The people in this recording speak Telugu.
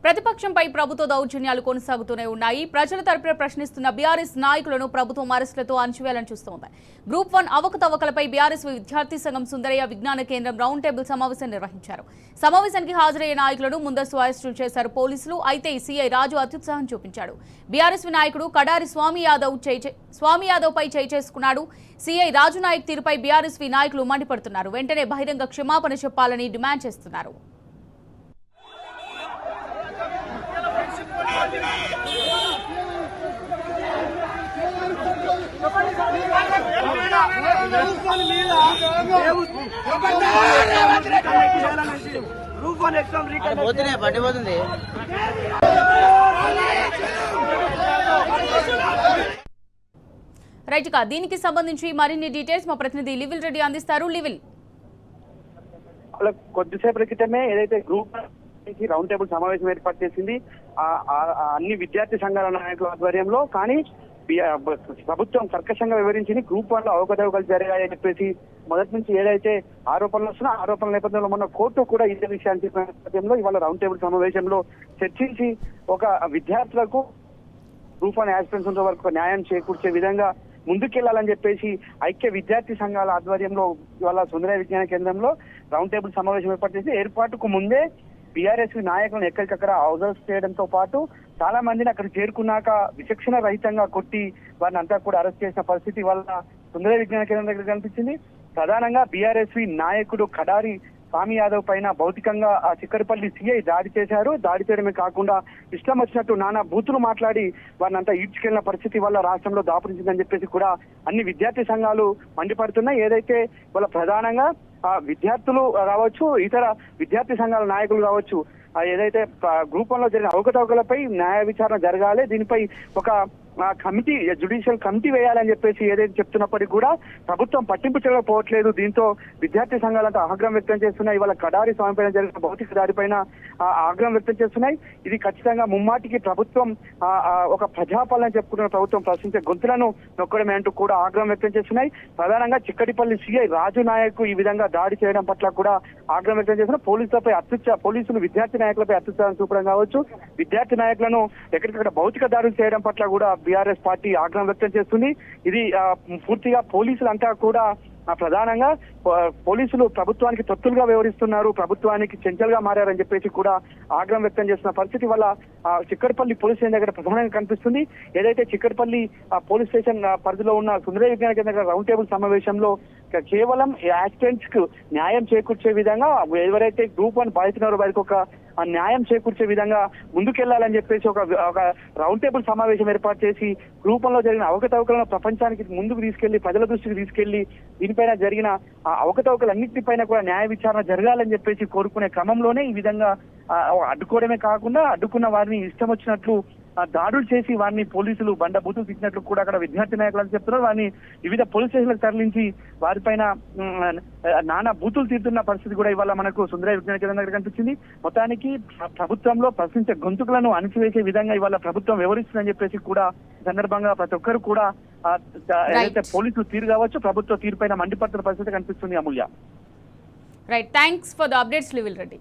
ప్రతిపక్షంపై ప్రభుత్వ దౌర్జన్యాలు కొనసాగుతూనే ఉన్నాయి. ప్రజల తరపున ప్రశ్నిస్తున్న బీఆర్ఎస్ నాయకులను ప్రభుత్వం అరెస్టులతో అణచివేయాలని చూస్తోంది. గ్రూప్ 1 అవకతవకలపై బీఆర్ఎస్ విద్యార్థి సంఘం సుందరయ్య విజ్ఞాన కేంద్రం రౌండ్ టేబుల్ సమావేశం నిర్వహించారు. సమావేశానికి హాజరయ్యే నాయకులను ముందస్తు అరెస్టులు చేశారు పోలీసులు. అయితే సీఐ రాజు అత్యుత్సాహం చూపించాడు. బీఆర్ఎస్ నాయకుడు కడారి స్వామి యాదవ్ పై చేయి చేసుకున్నాడు. సీఐ రాజు నాయక్ తీరుపై బీఆర్ఎస్ నాయకులు మండిపడుతున్నారు. వెంటనే బహిరంగ క్షమాపణ చెప్పాలని డిమాండ్ చేస్తున్నారు. రైట్ గా దీనికి సంబంధించి మరిన్ని డీటెయిల్స్ మా ప్రతినిధి లివిల్ రెడ్డి అందిస్తారు. లివిల్, కొద్దిసేపటి క్రితమే ఏదైతే గ్రూప్ రౌండ్ టేబుల్ సమావేశం ఏర్పాటు చేసింది అన్ని విద్యార్థి సంఘాల నాయకుల ఆధ్వర్యంలో. కానీ ప్రభుత్వం కర్కశంగా వివరించింది. గ్రూప్ 1 లో అవకతవకలు జరిగాయని చెప్పేసి మొదటి నుంచి ఏదైతే ఆరోపణలు వస్తున్నా ఆరోపణల నేపథ్యంలో మొన్న కోర్టు కూడా ఇదే విషయాన్ని చెప్పిన నేపథ్యంలో ఇవాళ రౌండ్ టేబుల్ సమావేశంలో చర్చించి ఒక విద్యార్థులకు గ్రూప్ 1 యాస్పిరెంట్స్ ఉన్న వరకు న్యాయం చేకూర్చే విధంగా ముందుకెళ్లాలని చెప్పేసి ఐక్య విద్యార్థి సంఘాల ఆధ్వర్యంలో ఇవాళ సుందరయ్య విజ్ఞాన కేంద్రంలో రౌండ్ టేబుల్ సమావేశం ఏర్పాటు చేసి ఏర్పాటుకు ముందే బీఆర్ఎస్ నాయకులను ఎక్కడికక్కడ అరెస్ట్ చేయడంతో పాటు చాలా మందిని అక్కడ చేరుకున్నాక విచక్షణ రహితంగా కొట్టి వారిని అంతా కూడా అరెస్ట్ చేసిన పరిస్థితి వల్ల సుందరయ్య విజ్ఞాన కేంద్రం దగ్గర కనిపించింది. ప్రధానంగా బీఆర్ఎస్ నాయకుడు కడారి స్వామి యాదవ్ పైన భౌతికంగా ఆ చిక్కడపల్లి సీఐ దాడి చేశారు. దాడి చేయడమే కాకుండా ఇష్టం వచ్చినట్టు నానా బూతులు మాట్లాడి వారిని అంతా ఈడ్చుకెళ్లిన పరిస్థితి వల్ల రాష్ట్రంలో దాపురించిందని చెప్పేసి కూడా అన్ని విద్యార్థి సంఘాలు మండిపడుతున్నాయి. ఏదైతే వాళ్ళ ప్రధానంగా విద్యార్థులు రావచ్చు, ఇతర విద్యార్థి సంఘాల నాయకులు కావచ్చు, ఏదైతే గ్రూప్ 1 లో జరిగిన అవకతవకలపై న్యాయ విచారణ జరగాలి, దీనిపై ఒక కమిటీ జ్యుడిషియల్ కమిటీ వేయాలని చెప్పేసి ఏదైతే చెప్తున్నప్పటికీ కూడా ప్రభుత్వం పట్టింపు చేయకపోవట్లేదు. దీంతో విద్యార్థి సంఘాలంతా ఆగ్రహం వ్యక్తం చేస్తున్నాయి. ఇవాళ కడారి స్వామి పైన జరిగిన భౌతిక దాడిపైన ఆగ్రహం వ్యక్తం చేస్తున్నాయి. ఇది ఖచ్చితంగా ముమ్మాటికి ప్రభుత్వం ఒక ప్రజాపాలన చెప్పుకుంటున్న ప్రభుత్వం ప్రశ్నించే గొంతులను నొక్కడమే అంటూ కూడా ఆగ్రహం వ్యక్తం చేస్తున్నాయి. ప్రధానంగా చిక్కటిపల్లి సీఐ రాజు నాయక్ ఈ విధంగా దాడి చేయడం పట్ల కూడా ఆగ్రహం వ్యక్తం చేస్తున్నారు. పోలీసులు విద్యార్థి నాయకులపై అత్యుత్సాహం చూపడం కావచ్చు, విద్యార్థి నాయకులను ఎక్కడికక్కడ భౌతిక దాడులు చేయడం పట్ల కూడా బీఆర్ఎస్ పార్టీ ఆగ్రహం వ్యక్తం చేస్తుంది. ఇది పూర్తిగా పోలీసులంతా కూడా ప్రధానంగా పోలీసులు ప్రభుత్వానికి తొత్తులుగా వ్యవహరిస్తున్నారు, ప్రభుత్వానికి చెంచలుగా మారారని చెప్పేసి కూడా ఆగ్రహం వ్యక్తం చేస్తున్న పరిస్థితి వల్ల చిక్కడపల్లి పోలీస్ స్టేషన్ దగ్గర ప్రధానంగా కనిపిస్తుంది. ఏదైతే చిక్కడపల్లి పోలీస్ స్టేషన్ పరిధిలో ఉన్న సుందరయ్య విజ్ఞాన కేంద్రం దగ్గర రౌండ్ టేబుల్ సమావేశంలో కేవలం యాక్సిడెంట్స్ కు న్యాయం చేకూర్చే విధంగా ఎవరైతే గ్రూప్ 1 బాధితున్నారో వారికి ఒక న్యాయం చేకూర్చే విధంగా ముందుకెళ్లాలని చెప్పేసి ఒక రౌండ్ టేబుల్ సమావేశం ఏర్పాటు చేసి గ్రూప్ 1 లో జరిగిన అవకతవకలను ప్రపంచానికి ముందుకు తీసుకెళ్లి ప్రజల దృష్టికి తీసుకెళ్లి దీనిపైన జరిగిన అవకతవకలన్నింటిపైన కూడా న్యాయ విచారణ జరగాలని చెప్పేసి కోరుకునే క్రమంలోనే ఈ విధంగా అడ్డుకోవడమే కాకుండా అడ్డుకున్న వారిని ఇష్టం వచ్చినట్లు దాడులు చేసి వారిని పోలీసులు బండ బూతులు తిట్టినట్లు కూడా అక్కడ విద్యార్థి నాయకులు చెప్తున్నారు. వారిని వివిధ పోలీస్ స్టేషన్లకు తరలించి వారిపైన నానా బూతులు తీరుతున్న పరిస్థితి కూడా ఇవాళ మనకు సుందరయ్య విజ్ఞాన కేంద్రం దగ్గర కనిపించింది. మొత్తానికి ప్రభుత్వంలో ప్రశ్నించే గొంతుకులను అణిచివేసే విధంగా ఇవాళ ప్రభుత్వం వ్యవహరిస్తుందని చెప్పేసి కూడా సందర్భంగా ప్రతి ఒక్కరు కూడా ఏదైతే పోలీసులు తీరు కావచ్చు ప్రభుత్వ తీరు పైన మండిపడుతున్న పరిస్థితి కనిపిస్తుంది. Amulya, right, thanks for the updates లివిల్ రెడ్డి.